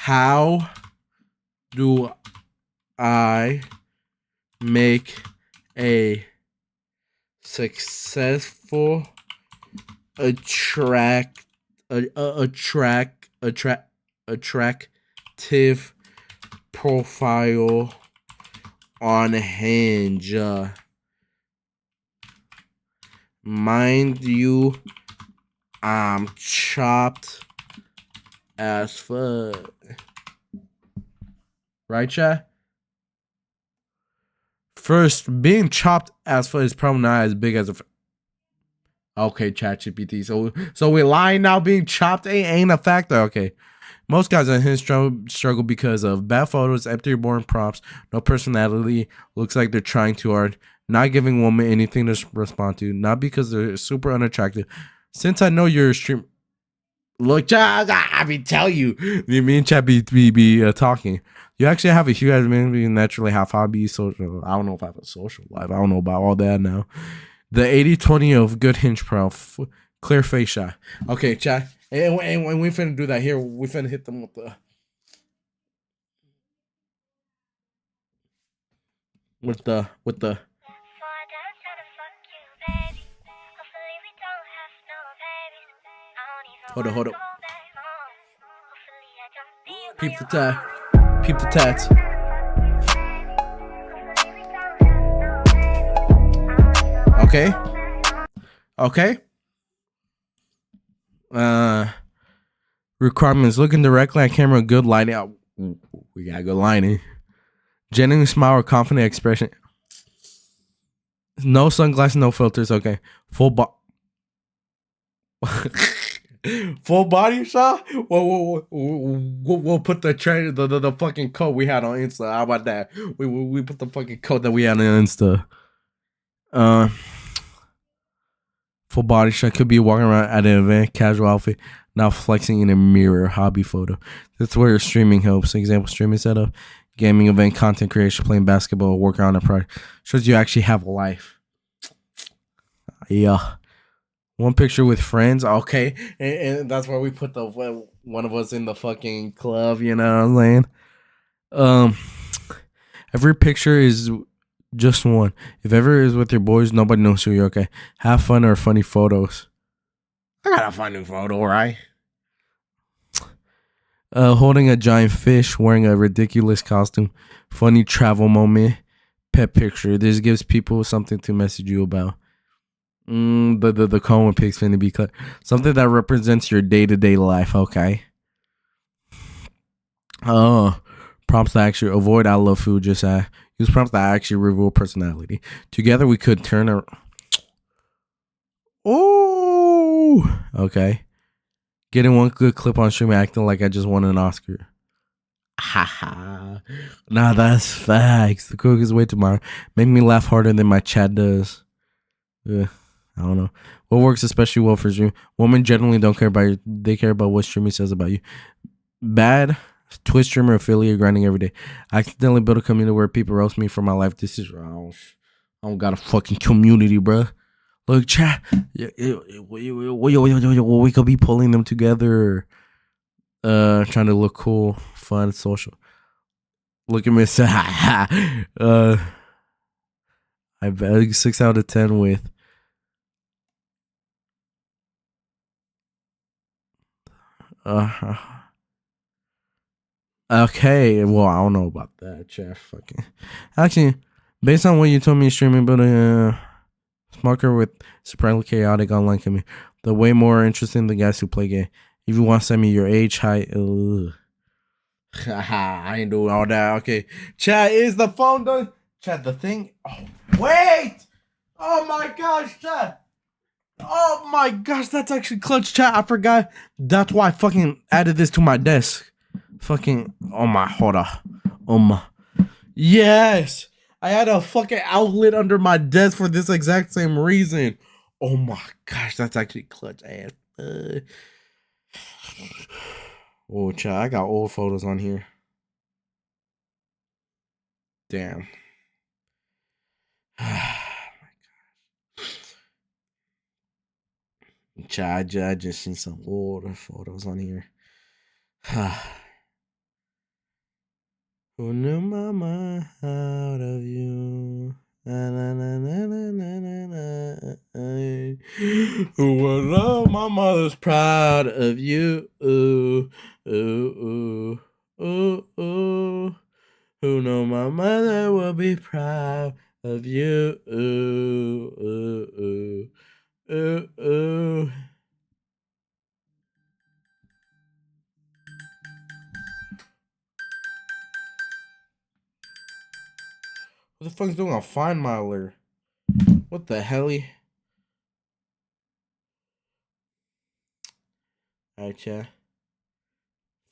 How do I make a successful attract attractive profile on Hinge? Mind you, I'm chopped as fuck. Right, chat? First, being chopped as fuck is probably not as big as a. Okay, chat GPT. So we're lying now. Being chopped ain't a factor. Okay. Most guys on Hinge struggle because of bad photos, empty or boring prompts, no personality, looks like they're trying too hard, not giving women anything to respond to, not because they're super unattractive. Since I know you're a stream, look, I be tell you, me and Chat be talking. You actually have a huge maybe naturally have hobbies, social. I don't know if I have a social life. I don't know about all that now. The 80-20 of good Hinge pro, clear face shot. Okay, Chat. And we finna do that here. We finna hit them with the with the. Hold up. Peep the tat. Peep the tats. Okay. Requirements: looking directly at camera, good lighting. Oh, we got good lighting. Genuine smile or confident expression. No sunglasses, no filters. Okay. Full body shot. We'll put the trailer, the fucking code we had on Insta. How about that? We put the fucking code that we had on Insta. Full body shot could be walking around at an event, casual outfit, now flexing in a mirror, hobby photo. That's where streaming helps. Example: streaming setup, gaming event, content creation, playing basketball, working on a project. Shows you actually have a life. Yeah. One picture with friends, okay, and that's where we put the one of us in the fucking club. You know what I'm saying? Every picture is just one. If ever is with your boys, nobody knows who you're. Okay, have fun or funny photos. I got a funny photo, right? Holding a giant fish, wearing a ridiculous costume, funny travel moment, pet picture. This gives people something to message you about. The cone pics finna be cut. Something that represents your day-to-day life. Okay. Prompts that actually avoid I love food. Just use prompts that actually reveal personality. Together we could turn a. Oh, okay. Getting one good clip on stream, acting like I just won an Oscar. Haha. Nah, that's facts. The cook is way tomorrow. Make me laugh harder than my chat does. I don't know. What works especially well for stream? Women generally don't care about you. They care about what streaming says about you. Bad Twitch streamer affiliate grinding every day. I accidentally built a community where people roast me for my life. This is wrong. I don't got a fucking community, bruh. Look, chat. We could be pulling them together. Trying to look cool, fun, social. Look at me. I bet 6 out of 10 with. Okay, well, I don't know about that, Jeff. Fucking. Actually, based on what you told me, streaming, but smarter with surprisingly chaotic online community. The way more interesting the guys who play game. If you want to send me your age, height, I ain't doing all that. Okay, chat, is the phone done? Chat, the thing. Oh, wait! Oh my gosh, chat. Oh my gosh, that's actually clutch, chat. I forgot. That's why I fucking added this to my desk. Fucking, oh my, hold on. Yes, I had a fucking outlet under my desk for this exact same reason. Oh my gosh, that's actually clutch ass. Oh, chat, I got old photos on here. Damn. Chat, I just seen some older photos on here. Who knew mama out of you? Na, na, na, na, na, na, na, na. Who will know my mother's proud of you? Ooh, ooh, ooh, ooh, ooh. Who know my mother will be proud of you? Ooh, ooh, ooh, ooh, ooh. What the fuck's doing a Find Miler? What the helly? Alright, yeah.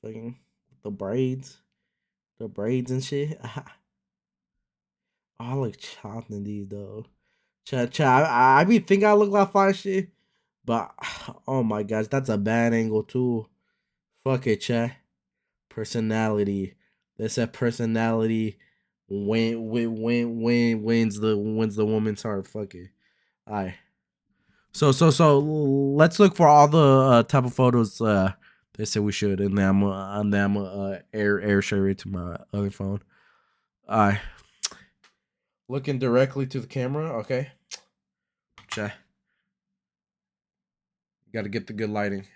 Fucking the braids. The braids and shit. I look chopped in these though. I be think I look like fine shit. But oh my gosh, that's a bad angle too. Fuck it, chat. Personality. They said personality wins the woman's heart. Fuck it. Alright. So let's look for all the type of photos they said we should, and then I'm air share it to my other phone. Alright. Looking directly to the camera, okay. Chat. Gotta get the good lighting.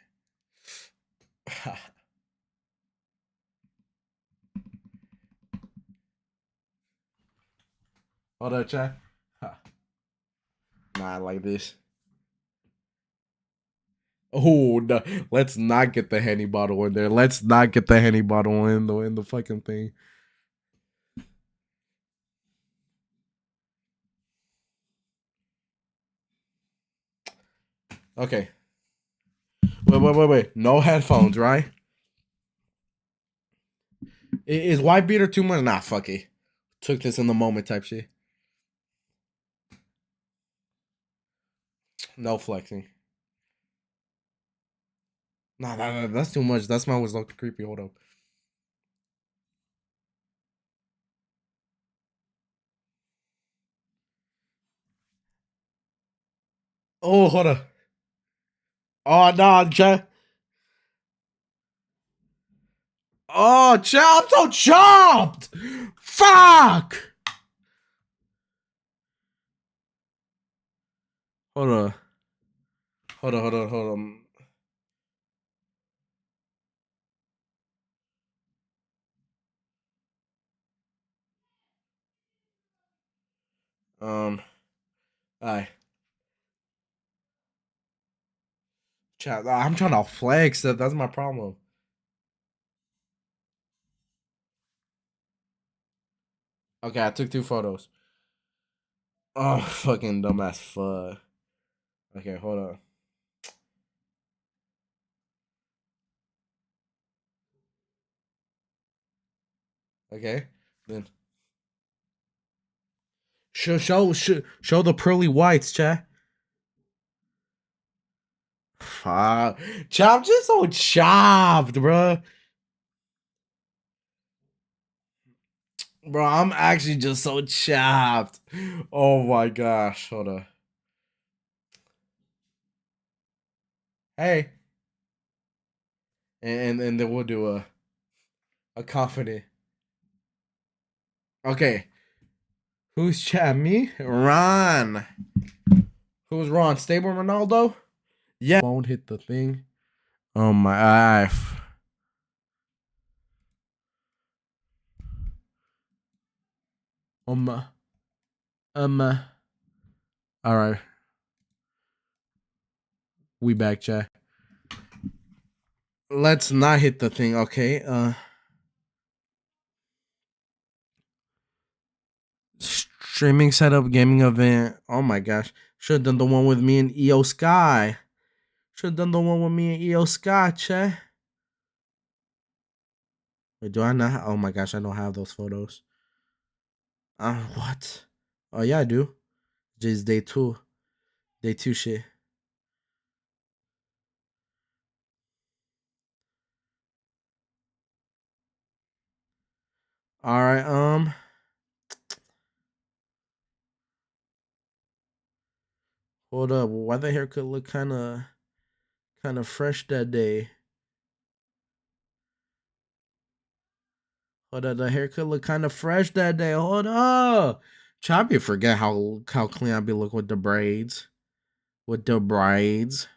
Hold up, chat. Nah, like this. Oh, no. Let's not get the Henny bottle in there. Let's not get the Henny bottle in the fucking thing. Okay. Wait. No headphones, right? Is white beater too much? Nah, fuck it. Took this in the moment type shit. No flexing. Nah, that's too much. That's my was looking creepy. Hold up. Oh, hold up. Oh, nah, chat. Oh, chat, I'm so chopped. Fuck. Hold on. Hold on. Alright. Chat, I'm trying to flex. That's my problem. Okay, I took 2 photos. Oh, fucking dumbass fuck. Okay, hold on. Okay, then show the pearly whites, chat. Fuck, chop just so chopped, bro. Bro, I'm actually just so chopped. Oh my gosh, hold on. Hey, and then we'll do a confident. Okay, who's chat? Me, Ron. Who's Ron? Stable Ronaldo? Yeah. Won't hit the thing. Oh my eye. Um. Um. All right. We back, chat. Let's not hit the thing, okay? Streaming setup, gaming event. Oh my gosh. Should have done the one with me and EO Sky. Should have done the one with me and EO Sky, chat. Wait, do I not? Oh my gosh, I don't have those photos. What? Oh yeah, I do. Just day two. Day two shit. All right. Hold up. Why the haircut look kind of fresh that day? Hold up, the haircut look kind of fresh that day. Hold up. Try be forget how clean I be looking with the braids. With the braids.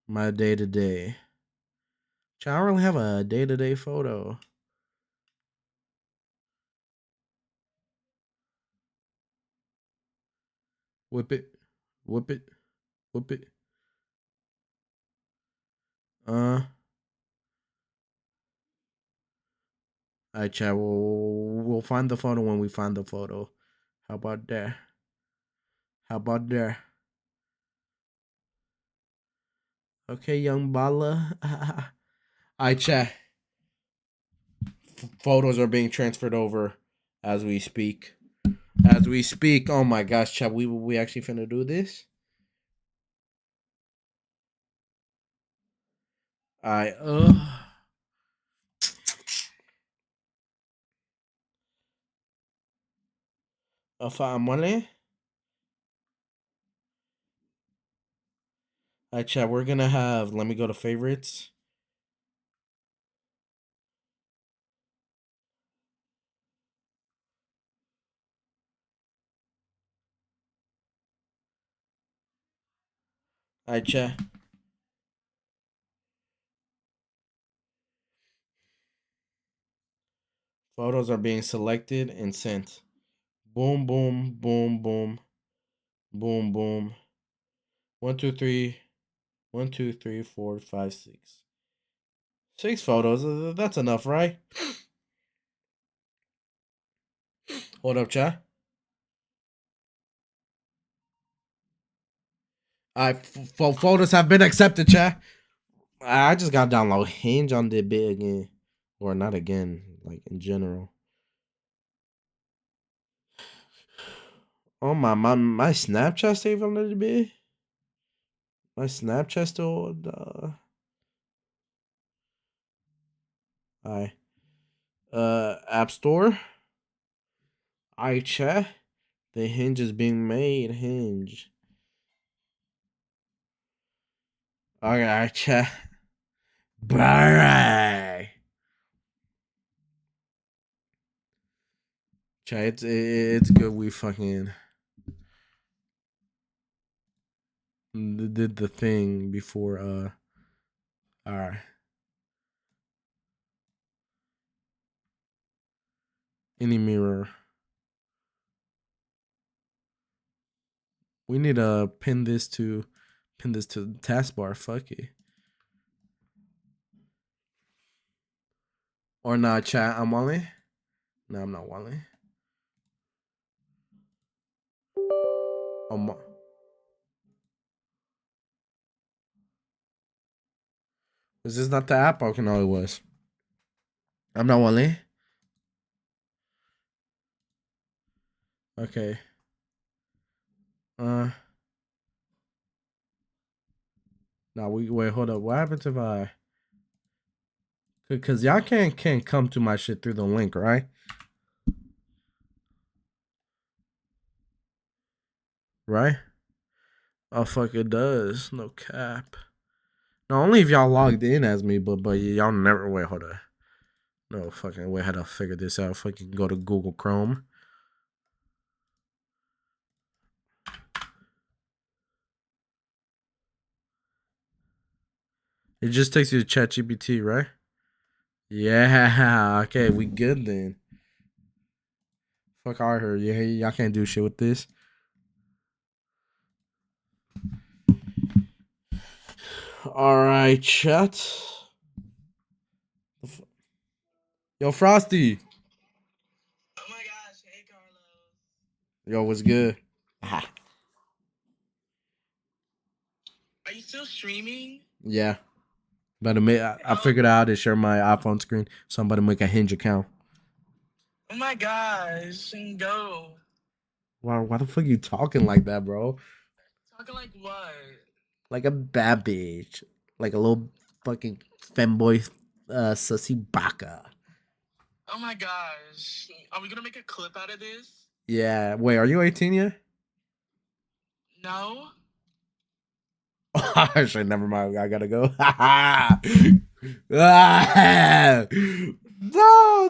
My day to day. I don't really have a day to day photo. Whip it. Whip it. Whip it. Alright, chat. We'll find the photo when we find the photo. How about that? How about that? Okay, young Bala. Alright, chat. Photos are being transferred over as we speak. As we speak. Oh my gosh, chat. We actually finna do this? Alright. Afamole. Alright, chat. We're gonna have. Let me go to favorites. Alright, chat. Photos are being selected and sent. Boom, boom, boom, boom, boom, boom. 1, 2, 3. 1, 2, 3, 4, 5, 6. 6 photos. That's enough, right? Hold up, chat. Alright, photos have been accepted, chat. I just got to download Hinge on the bit again, or not again, like in general. Oh my Snapchat saved on the bit. My Snapchat still. I App Store. I chat. The Hinge is being made. Hinge. Alright, chat. Bye. Chat, it's good we fucking did the thing before alright. Any mirror. We need to pin this to the taskbar. Fuck it. Or not, chat. I'm Wally. No, I'm not Wally. Is this not the app? Okay, no, it was. I'm not Wally. Okay. Now we wait. Hold up. What happens if I? Cause y'all can't come to my shit through the link, right? Right? Oh fuck, it does. No cap. No, only if y'all logged in as me, but y'all never wait. Hold up. No fucking way. How to figure this out? Fucking go to Google Chrome. It just takes you to ChatGPT, right? Yeah. Okay, we good then. Fuck I heard. Yeah, y'all can't do shit with this. All right, chat. Yo, Frosty. Oh my gosh, hey Carlos. Yo, what's good? Are you still streaming? Yeah. But I figured out how to share my iPhone screen. So I'm about to make a Hinge account. Oh my gosh, and go. Why the fuck you talking like that, bro? Talking like what? Like a bad bitch. Like a little fucking femboy sussy baka. Oh my gosh. Are we gonna make a clip out of this? Yeah. Wait, are you 18 yet? No? Actually, never mind. I gotta go. No,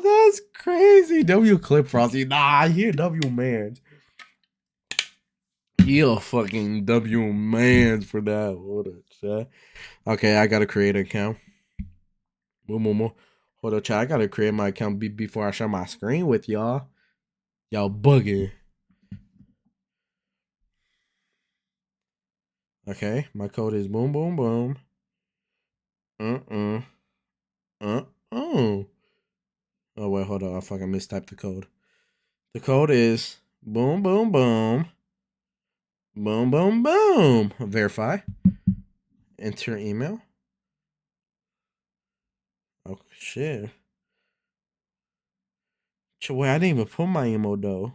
W clip Frosty. Nah, you W man. You a fucking W man for that. What a chat. Okay, I gotta create an account. Boom, boom, boom. Hold up, chat. I gotta create my account before I share my screen with y'all. Y'all bugging. Okay, my code is boom, boom, boom. Uh. Oh. Oh, wait, hold on. I fucking mistyped the code. The code is boom, boom, boom. Boom, boom, boom. Verify. Enter email. Oh, shit. Wait, I didn't even put my email, though.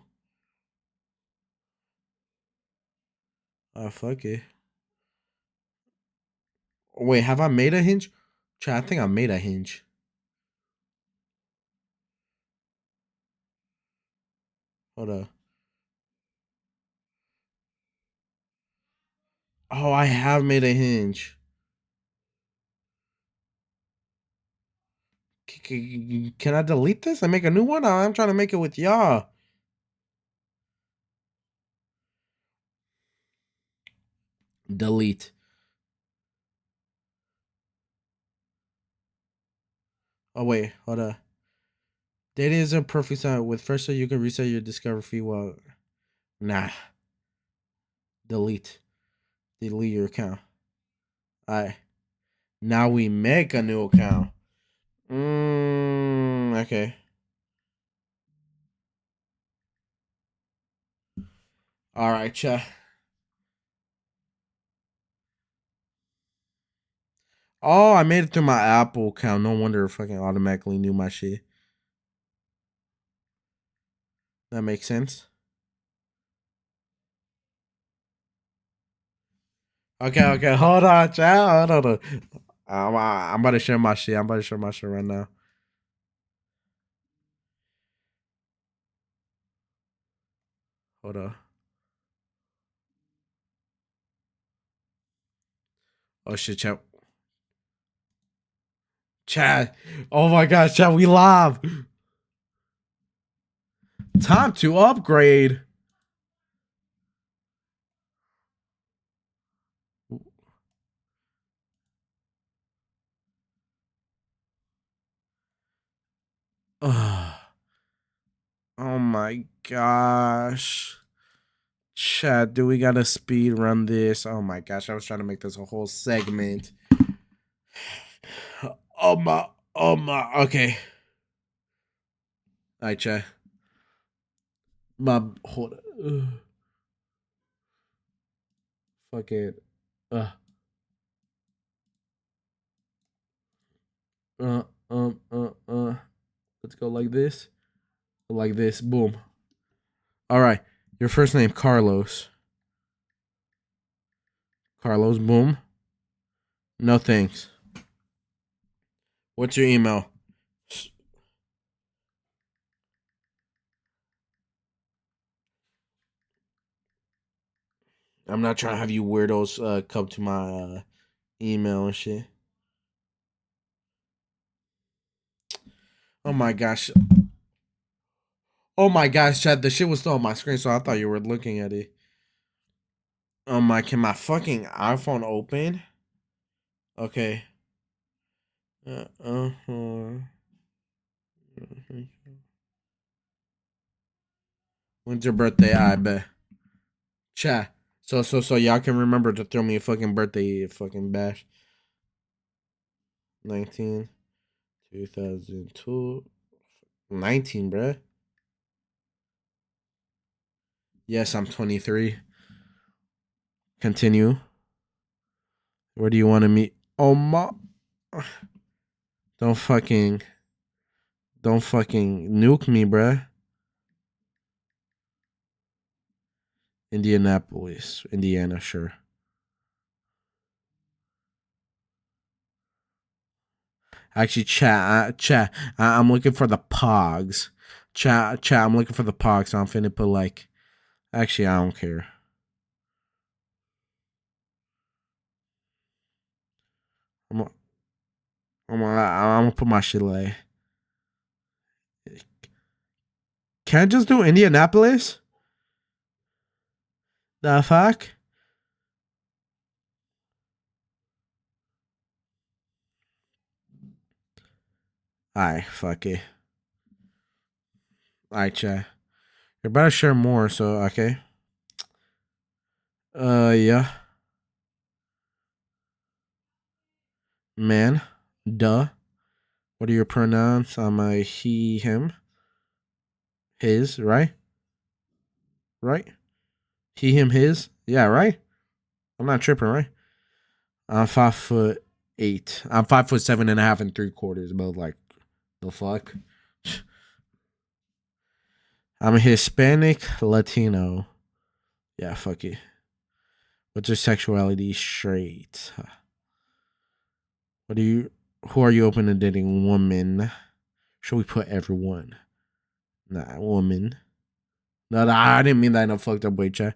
Oh, fuck it. Wait, have I made a hinge? I think I made a hinge. Hold up. Oh, I have made a hinge. Can I delete this and make a new one? I'm trying to make it with y'all. Delete. Oh, wait, hold up. Data is a perfect sign. With first, so you can reset your discover fee while. Nah. Delete. Delete your account. Alright. Now we make a new account. Okay. Alright, chat. Oh, I made it through my Apple account. No wonder it fucking automatically knew my shit. That makes sense. Okay. Hold on, chat. Hold on. I'm about to share my shit. I'm about to share my shit right now. Hold on. Oh shit, chat. Chat. Oh my gosh, chat. We live. Time to upgrade. Ugh. Oh my gosh. Chat, do we gotta speed run this? Oh my gosh, I was trying to make this a whole segment. Okay. Alright, chat. Hold on. Fuck it. Uh, uh, um, uh, uh. Let's go like this. Like this. Boom. Alright. Your first name, Carlos. Carlos, boom. No thanks. What's your email? I'm not trying to have you weirdos come to my email and shit. Oh my gosh. Oh my gosh, Chad, the shit was still on my screen, so I thought you were looking at it. Oh my, can my fucking iPhone open? Okay. When's your birthday? I bet. Chat. So y'all can remember to throw me a fucking birthday fucking bash. 19, 2002. 19, bruh. Yes, I'm 23. Continue. Where do you want to meet? Oh my. Don't fucking. Don't fucking nuke me, bruh. Indianapolis, Indiana, sure. Actually, I'm looking for the Pogs. Chat, I'm looking for the Pogs. So I'm finna put like. Actually, I don't care. I'm gonna put my shit like. Can't just do Indianapolis? The fuck? Alright, fuck it. Alright, chat. You better share more, so okay. Yeah. Man. Duh. What are your pronouns? I'm a he, him. His, right? Right? He, him, his. Yeah, right? I'm not tripping, right? I'm 5'8". I'm 5'7.5" and 3/4, but like the fuck? I'm a Hispanic Latino. Yeah, fuck it. What's your sexuality? Straight. What do you who are you open to dating? Woman. Should we put everyone? Nah, woman. No, I didn't mean that in a fucked up way, chat.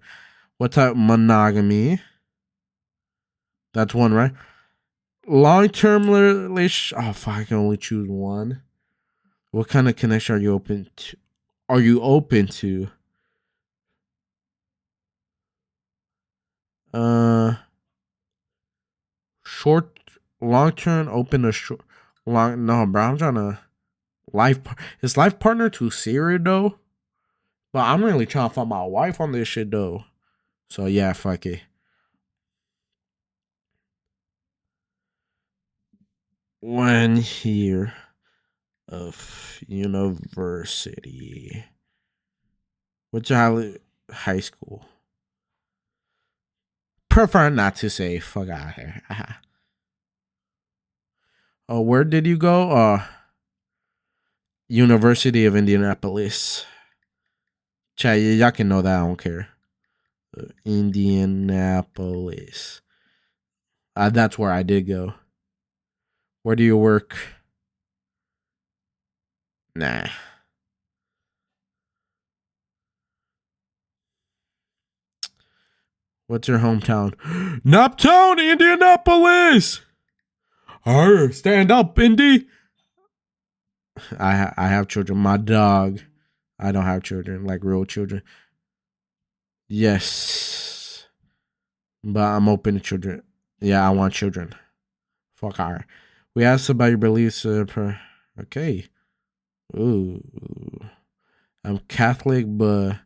What type monogamy? That's one, right? Long term relation. Oh fuck, I can only choose one. What kind of connection are you open to? Are you open to? Uh, short, long term, open to short, long. No, bro, I'm trying to life. Is life partner too serious though? But I'm really trying to find my wife on this shit though. So yeah, fuck it. 1 year of university. What's your high school? Prefer not to say. Fuck out of here. Oh, where did you go? University of Indianapolis. Chat, y'all can know that. I don't care. Indianapolis. That's where I did go. Where do you work? Nah. What's your hometown? Naptown, Indianapolis. Arr, stand up, Indy. I have children. My dog. I don't have children, like real children. Yes, but I'm open to children. Yeah, I want children. Fuck her. We asked about your beliefs. Okay. Ooh, I'm Catholic, but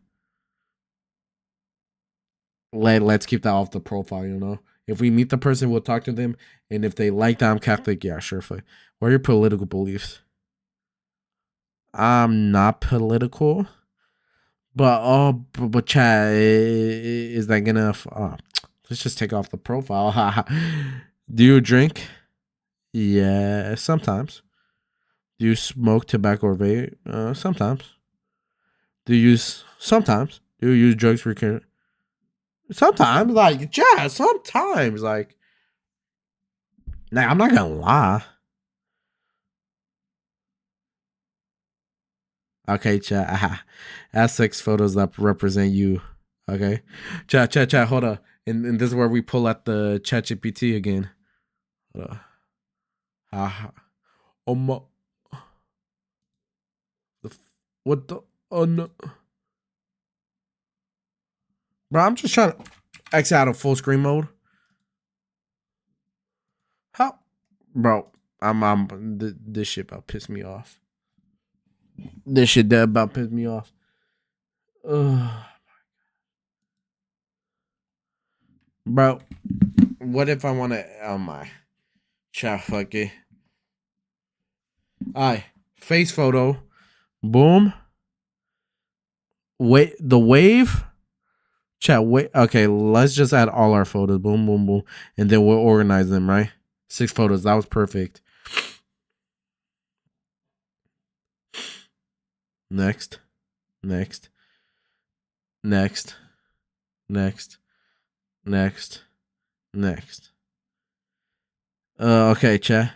let's keep that off the profile. If we meet the person, we'll talk to them, and if they like that I'm Catholic, yeah, sure. What are your political beliefs? I'm not political, but Chad, is that gonna? Let's just take off the profile. Do you drink? Yeah, sometimes. Do you smoke tobacco or vape? Sometimes. Do you use sometimes? Do you use drugs for sometimes? Like, yeah, sometimes. Like, nah, I'm not gonna lie. Okay, chat. Add 6 photos that represent you. Okay, chat. Hold up, and this is where we pull out the chat GPT again. Oh my, what the? Oh no, bro. I'm just trying to exit out of full screen mode. How, bro? This shit about piss me off. This shit that about piss me off. Ugh. Bro, what if I want to? Oh my, chat. Fuck it. Alright, face photo. Boom. Wait, the wave. Chat. Wait. Okay, let's just add all our photos. Boom, boom, boom, and then we'll organize them. Right. 6 photos. That was perfect. Next. Next. Next. Next. Next. Next. Okay, chat.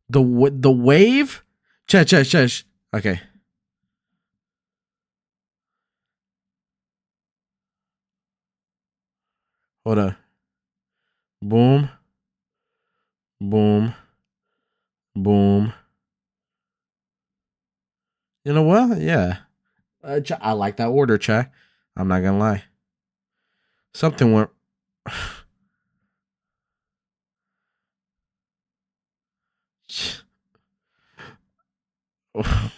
The wave. Chat. Okay. Hold on. Boom. Boom. Boom. You know what? Yeah. I like that order, chat. I'm not gonna lie. Something went.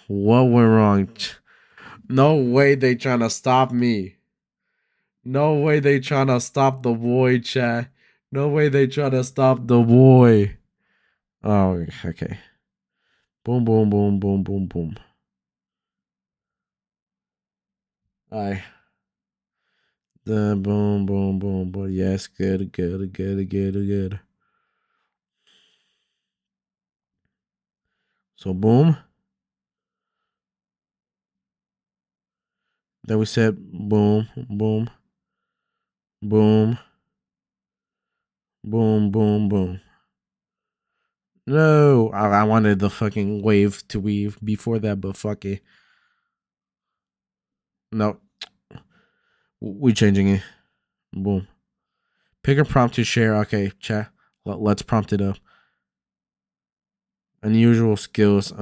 What went wrong? No way they trying to stop me. No way they trying to stop the boy, chat. No way they trying to stop the boy. Oh, okay. Boom, boom, boom, boom, boom, boom. Alright. The boom, boom, boom, boom. Yes, good, good, good, good, good. So boom. Then we said boom, boom, boom, boom, boom, boom. No, I wanted the fucking wave to weave before that, but fuck it. No, we changing it. Boom. Pick a prompt to share. Okay, chat. Let's prompt it up. Unusual skills.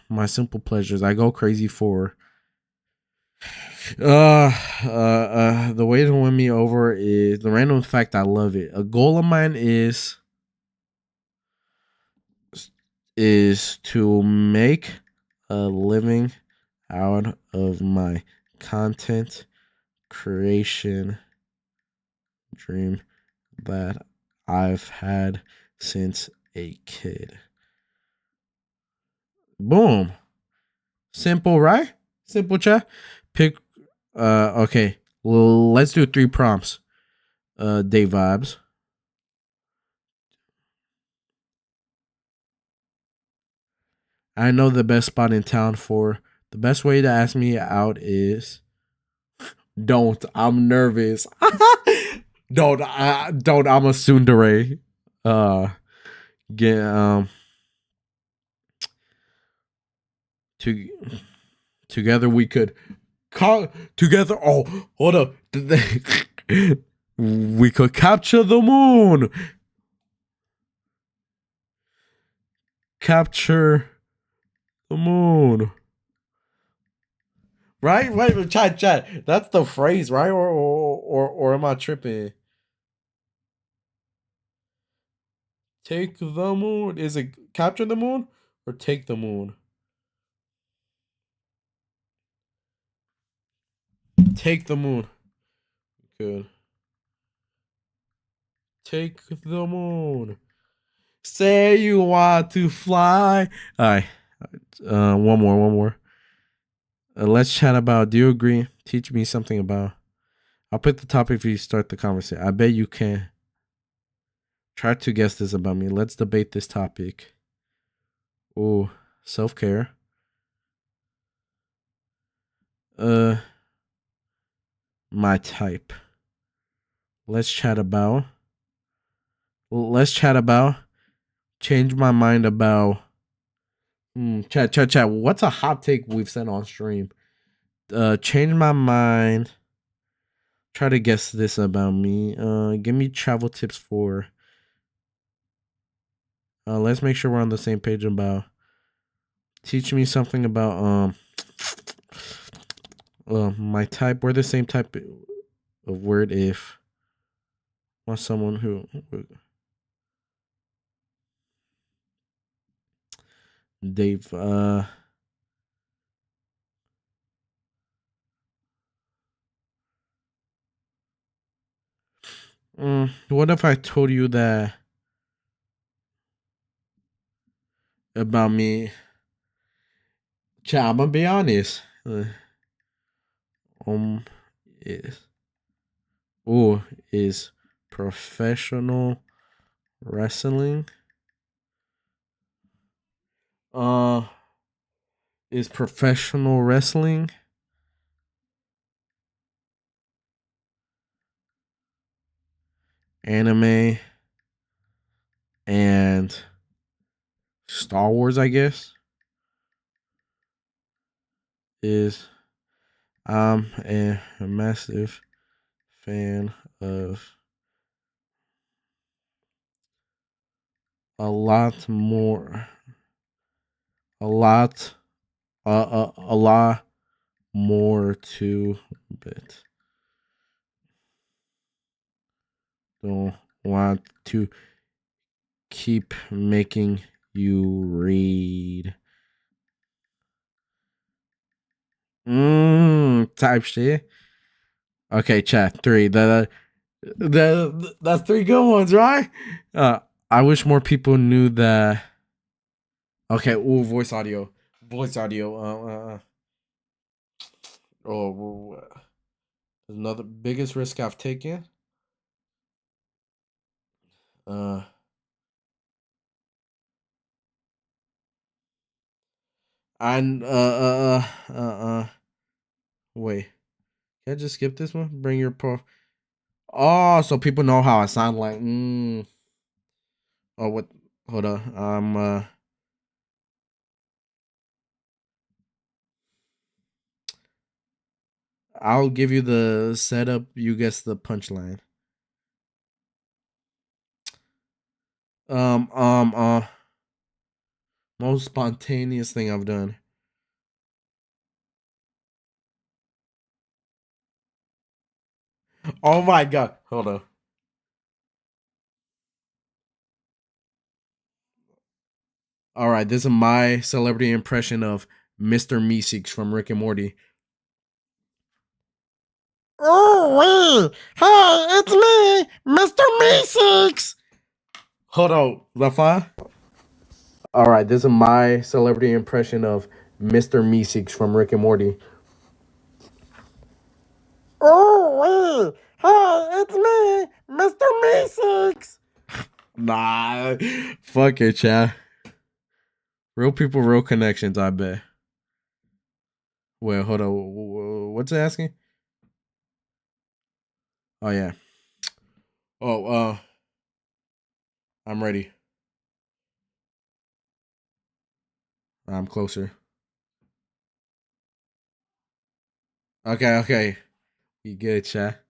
My simple pleasures. I go crazy for. The way to win me over is the random fact. I love it. A goal of mine is to make a living out of my content creation dream that I've had since a kid. Boom. Simple, right? Simple, chat. Pick. Okay. Well, let's do 3 prompts. Day vibes. I know the best spot in town for. The best way to ask me out is don't. I'm nervous. Don't. Don't. I'm a tsundere. Uh, get to together we could call together. Oh, hold up. We could capture the moon. Capture the moon. Right? Wait, chat. That's the phrase, right? Or am I tripping? Take the moon. Is it capture the moon or take the moon? Take the moon. Good. Take the moon. Say you want to fly. All right. One more. Let's chat about. Do you agree? Teach me something about. I'll pick the topic if you start the conversation. I bet you can. Try to guess this about me. Let's debate this topic. Ooh, self care. Uh, my type. Let's chat about. Let's chat about. Change my mind about. Chat. What's a hot take we've said on stream? Change my mind. Try to guess this about me. Give me travel tips for. Let's make sure we're on the same page about. Teach me something about my type. We're the same type of word if want someone who Dave what if I told you that about me? Chat, I'm gonna be honest. Um is is professional wrestling uh is professional wrestling anime and Star Wars, I guess, is I'm a massive fan of a lot more a lot a lot more to it. Don't want to keep making you read. Type shit. Okay, chat. Three. That's three good ones, right? I wish more people knew that. Okay, ooh, voice audio. Voice audio. Oh, another biggest risk I've taken. Uh, and wait. Can I just skip this one? Bring your pro. Oh, so people know how I sound like. Oh, what? Hold on. I'll give you the setup. You guess the punchline. Um, um, uh, Most spontaneous thing I've done. Oh my god. Hold on. All right, this is my celebrity impression of Mr. Meeseeks from Rick and Morty. Oh, wait. Hi, it's me, Mr. Meeseeks. Hold on. Is that fine? All right, this is my celebrity impression of Mr. Meeseeks from Rick and Morty. Oh, wait. Hi, it's me, Mr. Meeseeks. Nah, fuck it, chat. Real people, real connections, I bet. Wait, hold on. What's it asking? Oh, yeah. Oh, I'm ready. I'm closer. Okay. You good, chat?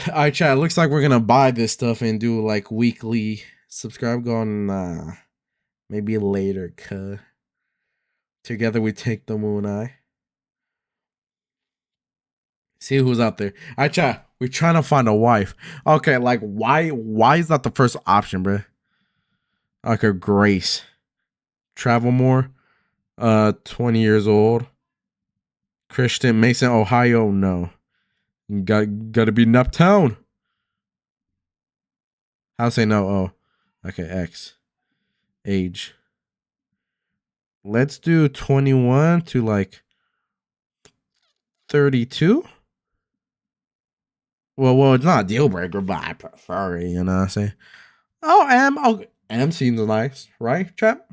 All right, chat. Looks like we're gonna buy this stuff and do like weekly subscribe. Going, maybe later. Cause together we take the moon eye. See who's out there. All right, chat. We're trying to find a wife. Okay, like why? Why is that the first option, bro? Like a Grace, travel more. 20 years old. Christian Mason, Ohio. No, gotta be Uptown. I'll say no. Oh, okay. X age. Let's do 21 to like 32. Well, it's not a deal breaker, but I prefer it. You know what I'm saying? Oh, M seems nice, right, chap?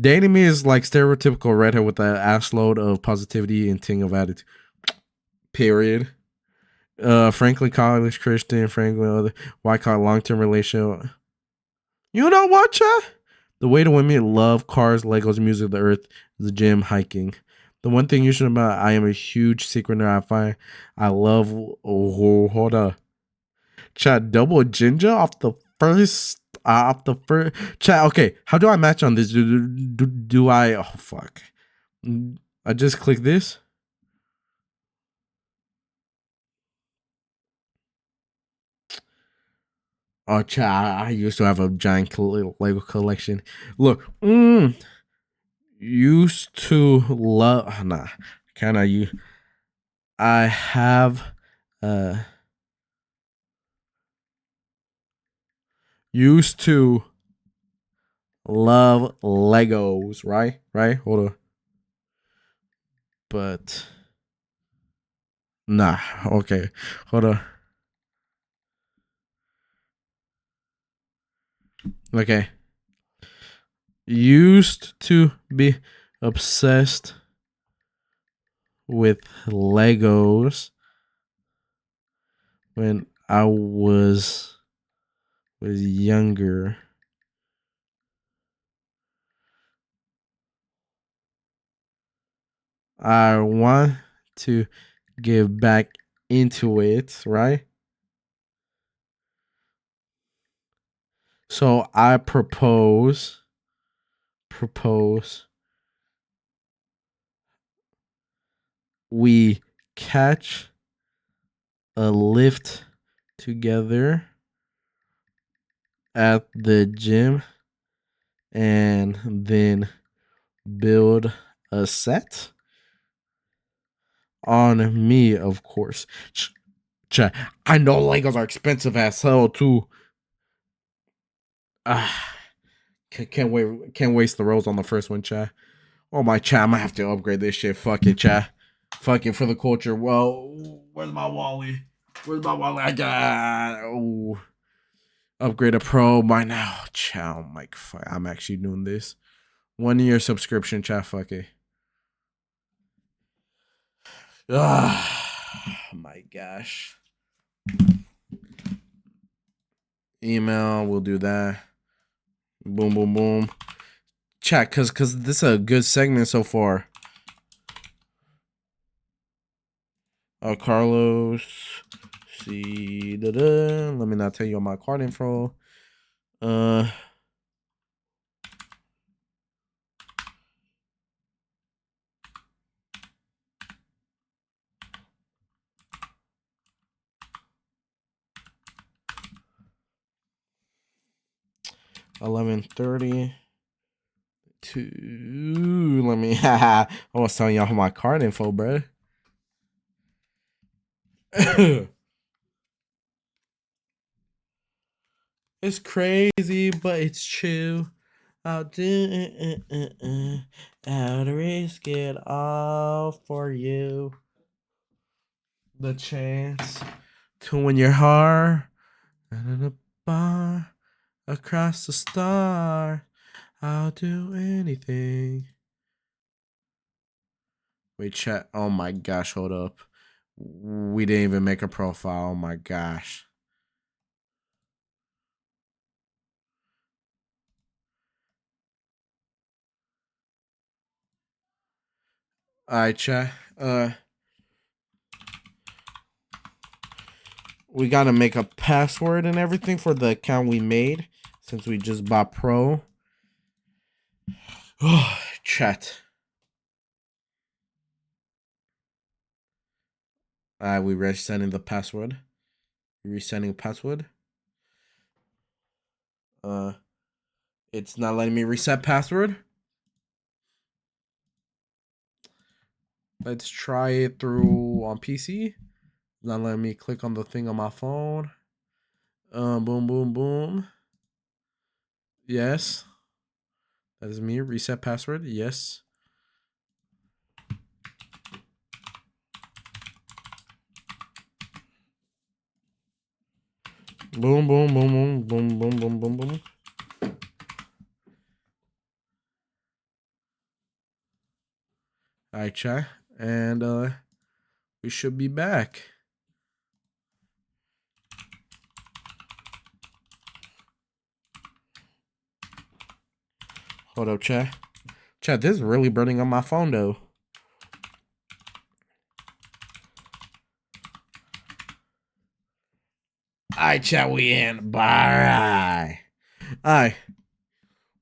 Dating me is like stereotypical redhead with an ass load of positivity and ting of attitude. Period. Franklin College Christian, Franklin other white collar long term relationship. You know what, chat? The way to women love cars, Legos, music, the earth, the gym, hiking. The one thing you should know about I am a huge secret nerd. I love hold up. Chat double ginger off the first chat. Okay, how do I match on this? Do I? Oh fuck! I just click this. Oh, chat! I used to have a giant Lego collection. Look, used to love. Nah, can I? You? I have. Used to love Legos. Right. Hold on. But nah. Okay. Hold on. Okay. Used to be obsessed with Legos when I was younger. I want to get back into it, right? So I propose we catch a lift together at the gym and then build a set on me, of course. I know Legos are expensive as hell too. Can't waste the rolls on the first one, chat. Oh my chat, I might have to upgrade this shit. Fuck it, chat. Fuck it for the culture. Well, where's my Wally? Where's my Wally? I got upgrade a pro by now. Chat, I'm like, fuck, I'm actually doing this. 1 year subscription, chat. Fuck it. My gosh. Email, we'll do that. Boom, boom, boom. Chat, cause this is a good segment so far. Carlos, see, let me not tell you my card info. 11:30 to let me. I was telling y'all my card info, bro. It's crazy, but it's true. I'll do I'll risk it all for you. The chance to win your heart and a bar across the star. I'll do anything. Wait, chat. Oh my gosh, hold up. We didn't even make a profile. Oh my gosh. Alright, chat. We gotta make a password and everything for the account we made since we just bought Pro. Oh, chat. We resetting the password. Resetting password. It's not letting me reset password. Let's try it through on PC. Not letting me click on the thing on my phone. Boom, boom, boom. Yes. That is me. Reset password. Yes. Boom, boom, boom, boom, boom, boom, boom, boom, boom. Alright, chat. And we should be back. Hold up, chat. Chat, this is really burning on my phone though. Alright, chat, we in. Bye. Alright.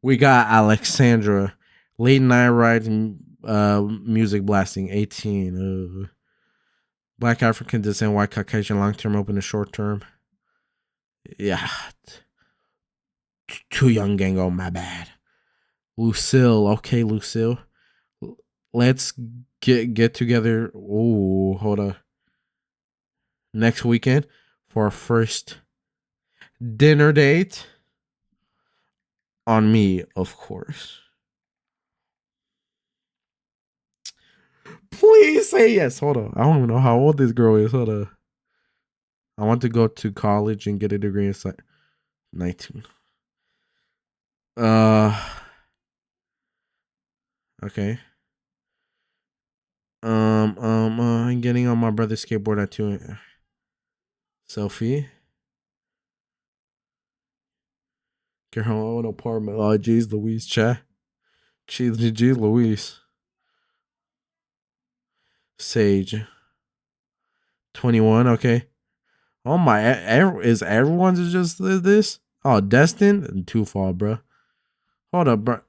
We got Alexandra. Late night rides, music blasting, 18. Black African descent, white Caucasian, long term, open to short term. Yeah. Too young, Gango, my bad. Lucille, okay, Lucille. Let's get together. Oh, hold on. Next weekend for our first dinner date. On me, of course. Please say yes. Hold on. I don't even know how old this girl is. Hold on. I want to go to college and get a degree in 19. Okay. I'm getting on my brother's skateboard at 2. Selfie. Get her own apartment. Oh, jeez, Louise, chat. Jeez, Louise. Sage. 21, okay. Oh my, is everyone's just this? Oh, Destin? Too far, bro. Hold up, bro.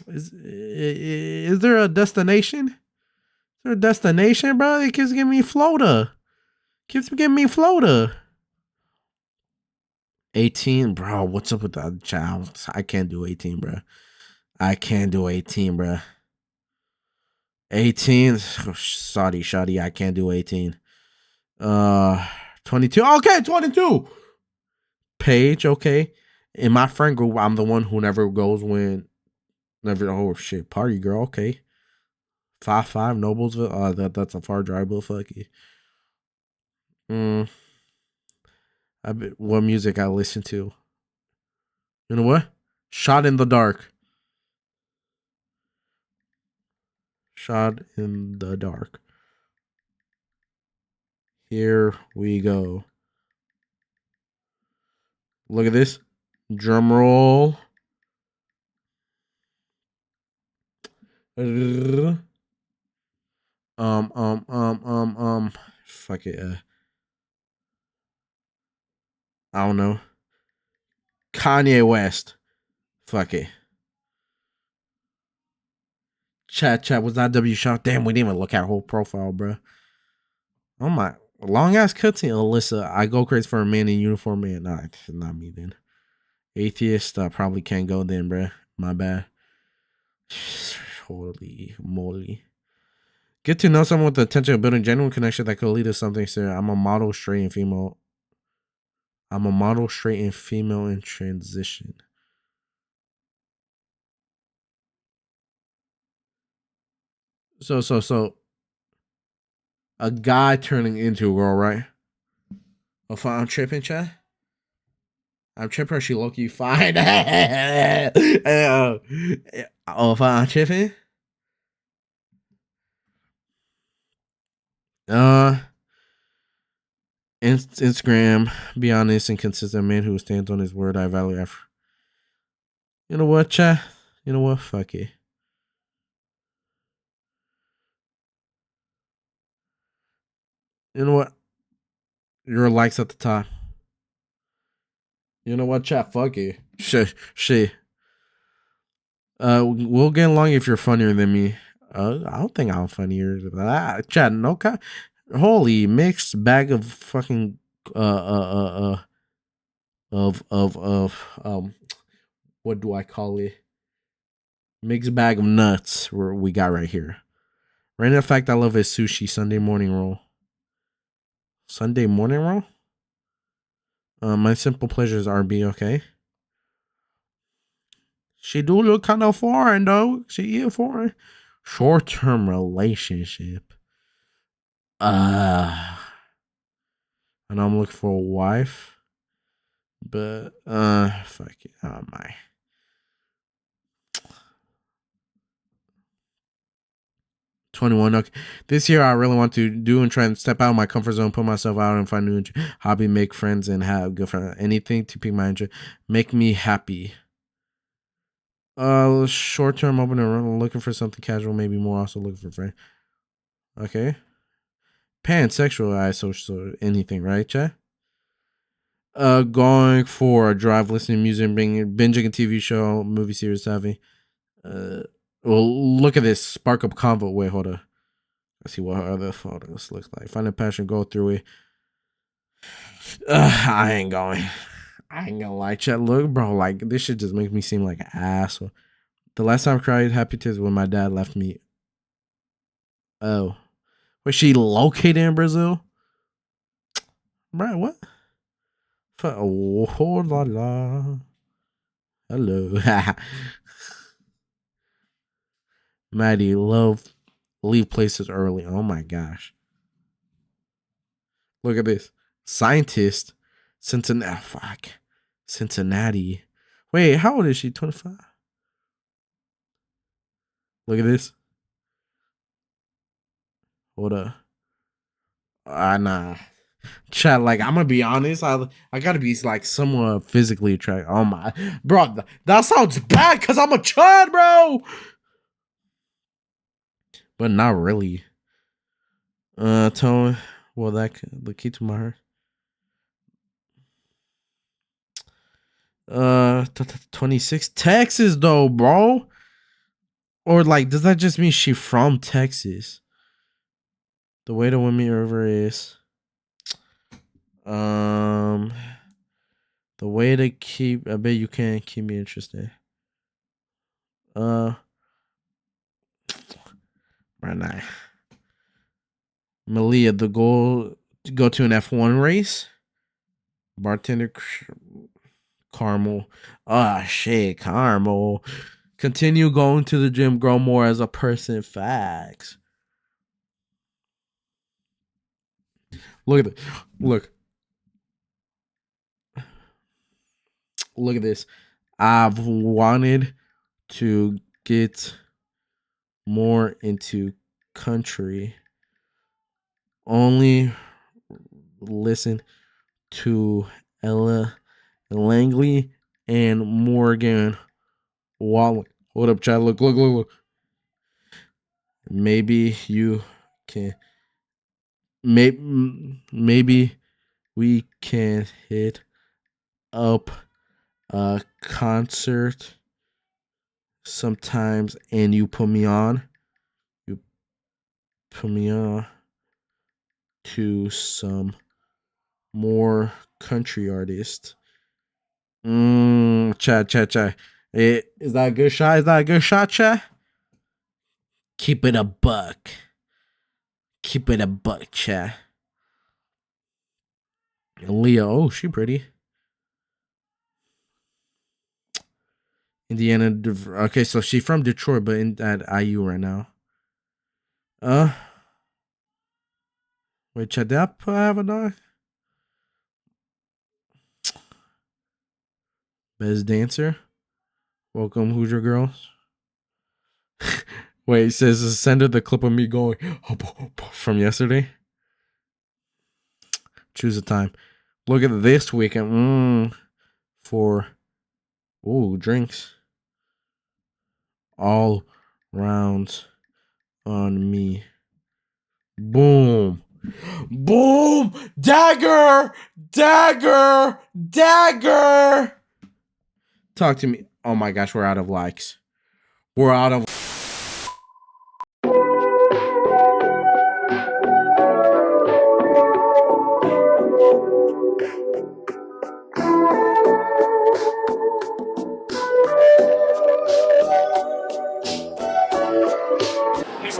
Is there a destination? Is Your destination, bro? It keeps giving me Florida. Keeps giving me Florida. 18, bro. What's up with that child? I can't do 18, bro. I can't do 18, bro. 18. Oh, sorry, shoddy. I can't do 18. 22. Okay, 22. Paige, okay. In my friend group, I'm the one who never goes when never. Oh shit, party girl. Okay, 5'5" Noblesville. That's a far drive, but fuck it. What music I listen to? You know what? Shot in the dark. Shot in the dark. Here we go. Look at this. Drum roll. Fuck it. I don't know. Kanye West. Fuck it. Chat was that W shot. Damn, we didn't even look at her whole profile, bro. Oh my, long ass cutscene. Alyssa, I go crazy for a man in uniform. Man, nah, not me then. Atheist, probably can't go then, bro. My bad. Holy moly. Get to know someone with the intention of building genuine connection that could lead to something serious. I'm a model, straight and female. I'm a model, straight and female in transition. So, a guy turning into a girl, right? If I'm tripping, chat. I'm tripping. She low key fine. Oh, if I'm tripping. Instagram. Be honest and consistent man who stands on his word. I value effort. You know what, chat? You know what? Fuck it. You know what? Your likes at the top. You know what, chat? Fuck it. Shit. We'll get along if you're funnier than me. I don't think I'm funnier. Chat, no holy mixed bag of fucking of what do I call it? Mixed bag of nuts we got right here. Random fact I love is sushi Sunday morning roll. Sunday morning roll? My simple pleasures RB, okay. She do look kind of foreign though. She is foreign. Short term relationship. And I'm looking for a wife. But fuck it. Oh my. $21. Okay. This year I really want to do and try and step out of my comfort zone, put myself out and find new hobby, make friends and have good friends. Anything to pique my interest. Make me happy. Short term open and run, looking for something casual, maybe more, also looking for friends. Okay. Pansexual, social, anything, right, chat? Going for a drive, listening to music, binging a TV show, movie series, having. Well, look at this. Spark up convo. Wait, hold up. Let's see what other photos looks like. Find a passion, go through it. I ain't going. I ain't gonna lie, chat. Look, bro, like this shit just makes me seem like an asshole. The last time I cried happy tears when my dad left me. Oh, was she located in Brazil? Bro, what? Oh la la. Hello. Maddie, leave places early. Oh my gosh. Look at this. Scientist. Cincinnati. Fuck. Cincinnati. Wait, how old is she? 25? Look at this. Hold up. Nah. Chat, like, I'm gonna be honest. I gotta be like somewhat physically attracted. Oh my. Bro, that sounds bad because I'm a chud, bro. But not really. Tone. Well, the key to my heart. 26 Texas though, bro. Or like, does that just mean she from Texas? The way to win me over is the way to keep. I bet you can't keep me interested. Right now. Malia, the goal to go to an F1 race. Bartender Carmel. Ah, shit, Carmel. Continue going to the gym, grow more as a person. Facts. Look at it. Look at this. I've wanted to get more into country. Only listen to Ella Langley and Morgan Wallen. What up, Chad? Look. Maybe you can. Maybe we can hit up a concert sometimes, and you put me on. You put me on to some more country artists. Chat. Is that a good shot? Chat? Keep it a buck. Chat. Leah, oh, she pretty. Indiana. Okay, so she's from Detroit, but at IU right now. Wait, Chad, did I have a dog? Best dancer. Welcome, Hoosier girls. Wait, it says send her the clip of me going from yesterday. Choose a time. Look at this weekend. For drinks. All rounds on me. Boom. Dagger. Talk to me. Oh my gosh, we're out of likes. We're out of.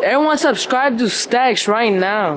Everyone subscribe to Stacks right now.